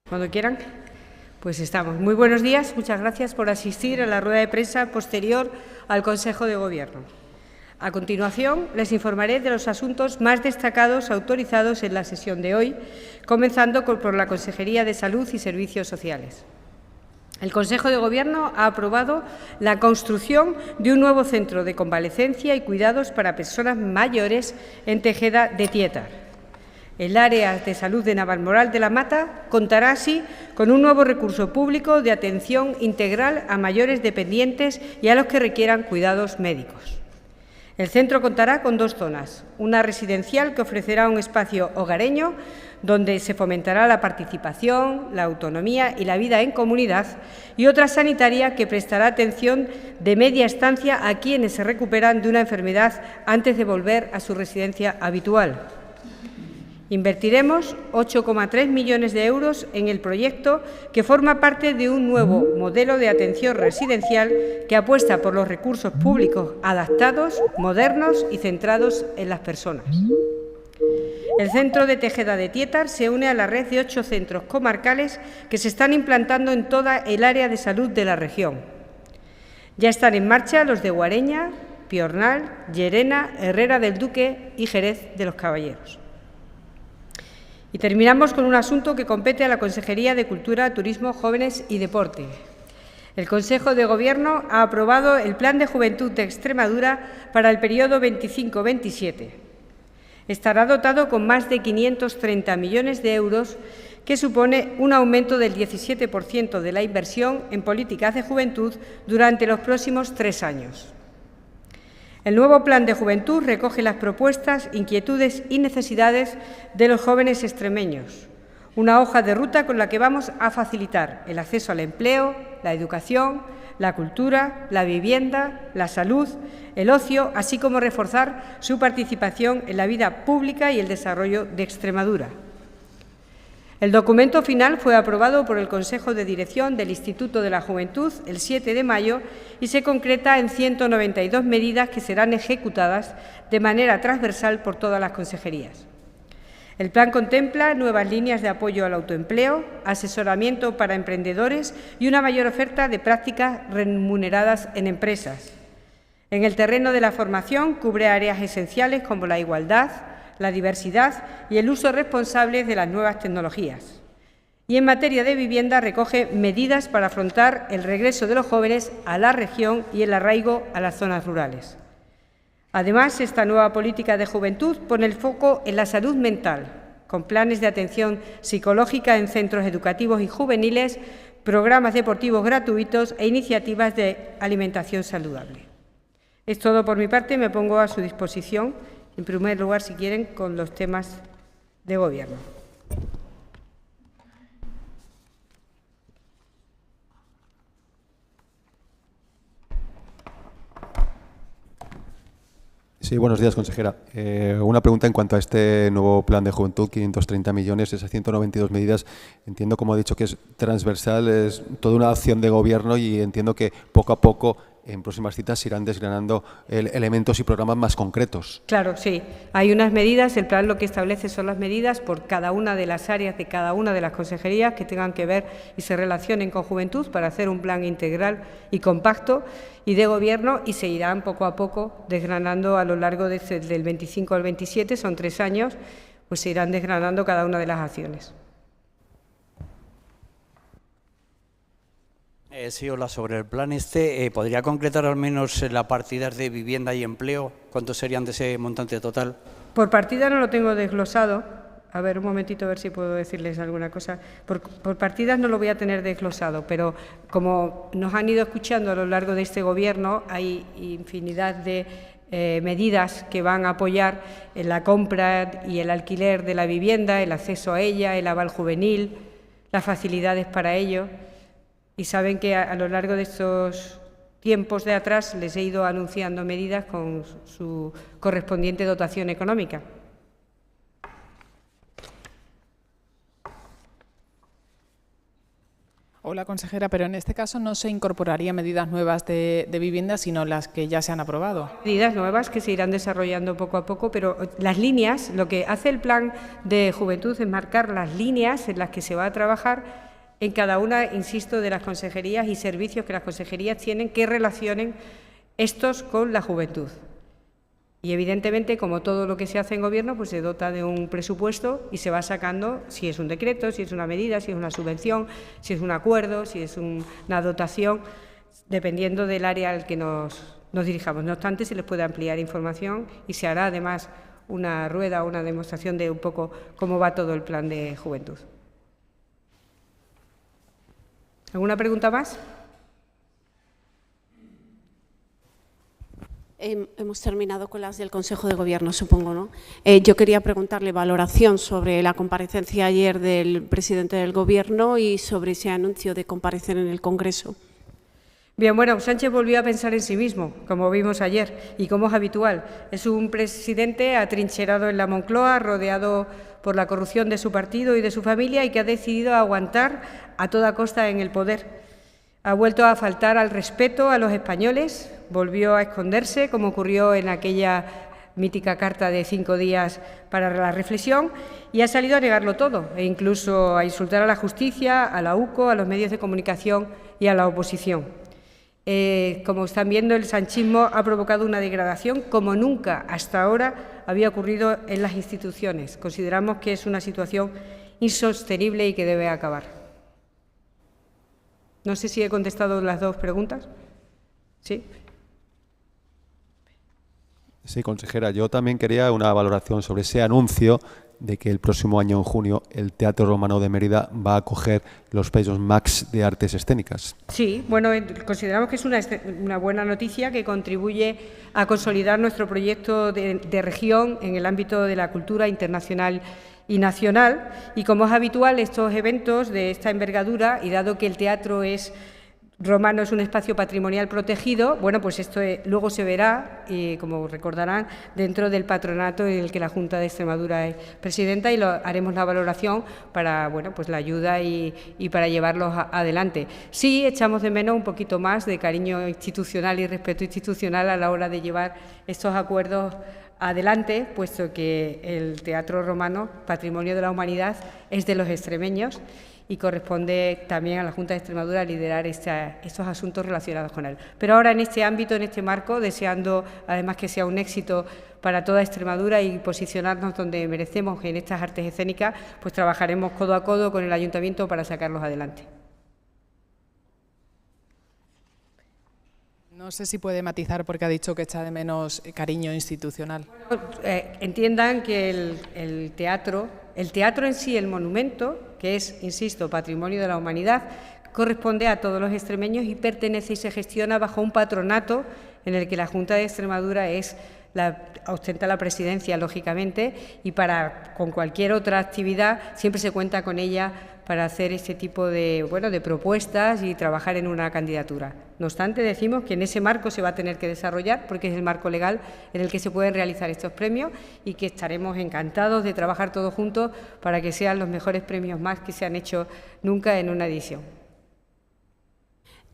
Cuando quieran, pues estamos. Muy buenos días, muchas gracias por asistir a la rueda de prensa posterior al Consejo de Gobierno. A continuación, les informaré de los asuntos más destacados autorizados en la sesión de hoy, comenzando por la Consejería de Salud y Servicios Sociales. El Consejo de Gobierno ha aprobado la construcción de un nuevo centro de convalecencia y cuidados para personas mayores en Tejeda de Tietar. El área de salud de Navalmoral de la Mata contará así con un nuevo recurso público de atención integral a mayores dependientes y a los que requieran cuidados médicos. El centro contará con dos zonas, una residencial que ofrecerá un espacio hogareño donde se fomentará la participación, la autonomía y la vida en comunidad, y otra sanitaria que prestará atención de media estancia a quienes se recuperan de una enfermedad antes de volver a su residencia habitual. Invertiremos 8,3 millones de euros en el proyecto, que forma parte de un nuevo modelo de atención residencial que apuesta por los recursos públicos adaptados, modernos y centrados en las personas. El centro de Tejeda de Tietar se une a la red de 8 centros comarcales que se están implantando en toda el área de salud de la región. Ya están en marcha los de Guareña, Piornal, Llerena, Herrera del Duque y Jerez de los Caballeros. Y terminamos con un asunto que compete a la Consejería de Cultura, Turismo, Jóvenes y Deporte. El Consejo de Gobierno ha aprobado el Plan de Juventud de Extremadura para el periodo 25-27. Estará dotado con más de 530 millones de euros, que supone un aumento del 17% de la inversión en políticas de juventud durante los próximos 3 años. El nuevo Plan de Juventud recoge las propuestas, inquietudes y necesidades de los jóvenes extremeños, una hoja de ruta con la que vamos a facilitar el acceso al empleo, la educación, la cultura, la vivienda, la salud, el ocio, así como reforzar su participación en la vida pública y el desarrollo de Extremadura. El documento final fue aprobado por el Consejo de Dirección del Instituto de la Juventud el 7 de mayo y se concreta en 192 medidas que serán ejecutadas de manera transversal por todas las consejerías. El plan contempla nuevas líneas de apoyo al autoempleo, asesoramiento para emprendedores y una mayor oferta de prácticas remuneradas en empresas. En el terreno de la formación cubre áreas esenciales como la igualdad, la diversidad y el uso responsable de las nuevas tecnologías. Y en materia de vivienda recoge medidas para afrontar el regreso de los jóvenes a la región y el arraigo a las zonas rurales. Además, esta nueva política de juventud pone el foco en la salud mental, con planes de atención psicológica en centros educativos y juveniles, programas deportivos gratuitos e iniciativas de alimentación saludable. Es todo por mi parte, me pongo a su disposición. En primer lugar, si quieren, con los temas de Gobierno. Sí, buenos días, consejera. Una pregunta en cuanto a este nuevo plan de juventud, 530 millones, esas 192 medidas. Entiendo, como ha dicho, que es transversal, es toda una acción de Gobierno y entiendo que poco a poco, en próximas citas, se irán desgranando elementos y programas más concretos. Claro, sí. Hay unas medidas, el plan lo que establece son las medidas por cada una de las áreas de cada una de las consejerías que tengan que ver y se relacionen con juventud para hacer un plan integral y compacto y de Gobierno, y se irán poco a poco desgranando a lo largo del 25 al 27, son 3 años, pues se irán desgranando cada una de las acciones. Sí, hola. Sobre el plan ¿podría concretar al menos las partidas de vivienda y empleo? ¿Cuántos serían de ese montante total? Por partida no lo tengo desglosado. A ver, un momentito, a ver si puedo decirles alguna cosa. Por partidas no lo voy a tener desglosado, pero como nos han ido escuchando a lo largo de este Gobierno, hay infinidad de medidas que van a apoyar en la compra y el alquiler de la vivienda, el acceso a ella, el aval juvenil, las facilidades para ello. Y saben que a lo largo de estos tiempos de atrás les he ido anunciando medidas con su correspondiente dotación económica. Hola, consejera, pero en este caso no se incorporarían medidas nuevas de vivienda, sino las que ya se han aprobado. Medidas nuevas que se irán desarrollando poco a poco, pero las líneas, lo que hace el Plan de Juventud es marcar las líneas en las que se va a trabajar en cada una, insisto, de las consejerías y servicios que las consejerías tienen que relacionen estos con la juventud. Y evidentemente, como todo lo que se hace en Gobierno, pues se dota de un presupuesto y se va sacando si es un decreto, si es una medida, si es una subvención, si es un acuerdo, si es una dotación, dependiendo del área al que nos dirijamos. No obstante, se les puede ampliar información y se hará además una rueda, una demostración de un poco cómo va todo el plan de juventud. ¿Alguna pregunta más? Hemos terminado con las del Consejo de Gobierno, supongo, ¿no? Yo quería preguntarle valoración sobre la comparecencia ayer del presidente del Gobierno y sobre ese anuncio de comparecer en el Congreso. Bien, bueno, Sánchez volvió a pensar en sí mismo, como vimos ayer, y como es habitual. Es un presidente atrincherado en la Moncloa, rodeado por la corrupción de su partido y de su familia, y que ha decidido aguantar a toda costa en el poder. Ha vuelto a faltar al respeto a los españoles, volvió a esconderse, como ocurrió en aquella mítica carta de 5 días para la reflexión, y ha salido a negarlo todo, e incluso a insultar a la justicia, a la UCO, a los medios de comunicación y a la oposición. Como están viendo, el sanchismo ha provocado una degradación como nunca hasta ahora había ocurrido en las instituciones. Consideramos que es una situación insostenible y que debe acabar. No sé si he contestado las dos preguntas. ¿Sí? Sí, consejera. Yo también quería una valoración sobre ese anuncio de que el próximo año, en junio, el Teatro Romano de Mérida va a acoger los premios Max de Artes Escénicas. Sí, bueno, consideramos que es una buena noticia que contribuye a consolidar nuestro proyecto de región en el ámbito de la cultura internacional y nacional, y como es habitual, estos eventos de esta envergadura, y dado que el teatro romano es un espacio patrimonial protegido, bueno, pues esto luego se verá, como recordarán, dentro del patronato en el que la Junta de Extremadura es presidenta, y haremos la valoración para, bueno, pues la ayuda y para llevarlos adelante. Sí, echamos de menos un poquito más de cariño institucional y respeto institucional a la hora de llevar estos acuerdos adelante, puesto que el Teatro Romano, Patrimonio de la Humanidad, es de los extremeños y corresponde también a la Junta de Extremadura liderar estos asuntos relacionados con él. Pero ahora en este ámbito, en este marco, deseando además que sea un éxito para toda Extremadura y posicionarnos donde merecemos en estas artes escénicas, pues trabajaremos codo a codo con el Ayuntamiento para sacarlos adelante. No sé si puede matizar porque ha dicho que echa de menos cariño institucional. Entiendan que el teatro en sí, el monumento, que es, insisto, Patrimonio de la Humanidad, corresponde a todos los extremeños y pertenece y se gestiona bajo un patronato en el que la Junta de Extremadura ostenta la presidencia, lógicamente, y con cualquier otra actividad siempre se cuenta con ella para hacer este tipo de propuestas y trabajar en una candidatura. No obstante, decimos que en ese marco se va a tener que desarrollar, porque es el marco legal en el que se pueden realizar estos premios, y que estaremos encantados de trabajar todos juntos para que sean los mejores premios más que se han hecho nunca en una edición.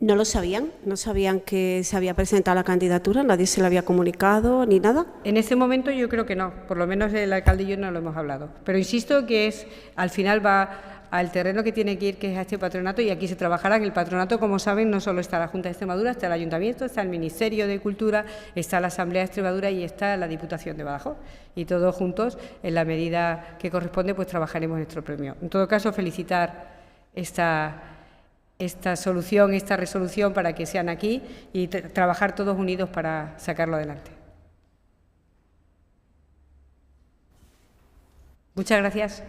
¿No lo sabían? ¿No sabían que se había presentado la candidatura? ¿Nadie se lo había comunicado ni nada? En este momento yo creo que no, por lo menos el alcalde y yo no lo hemos hablado. Pero insisto que al final va al terreno que tiene que ir, que es a este patronato, y aquí se trabajará. En el patronato, como saben, no solo está la Junta de Extremadura, está el Ayuntamiento, está el Ministerio de Cultura, está la Asamblea de Extremadura y está la Diputación de Badajoz. Y todos juntos, en la medida que corresponde, pues trabajaremos nuestro premio. En todo caso, felicitar esta solución, esta resolución para que sean aquí y trabajar todos unidos para sacarlo adelante. Muchas gracias.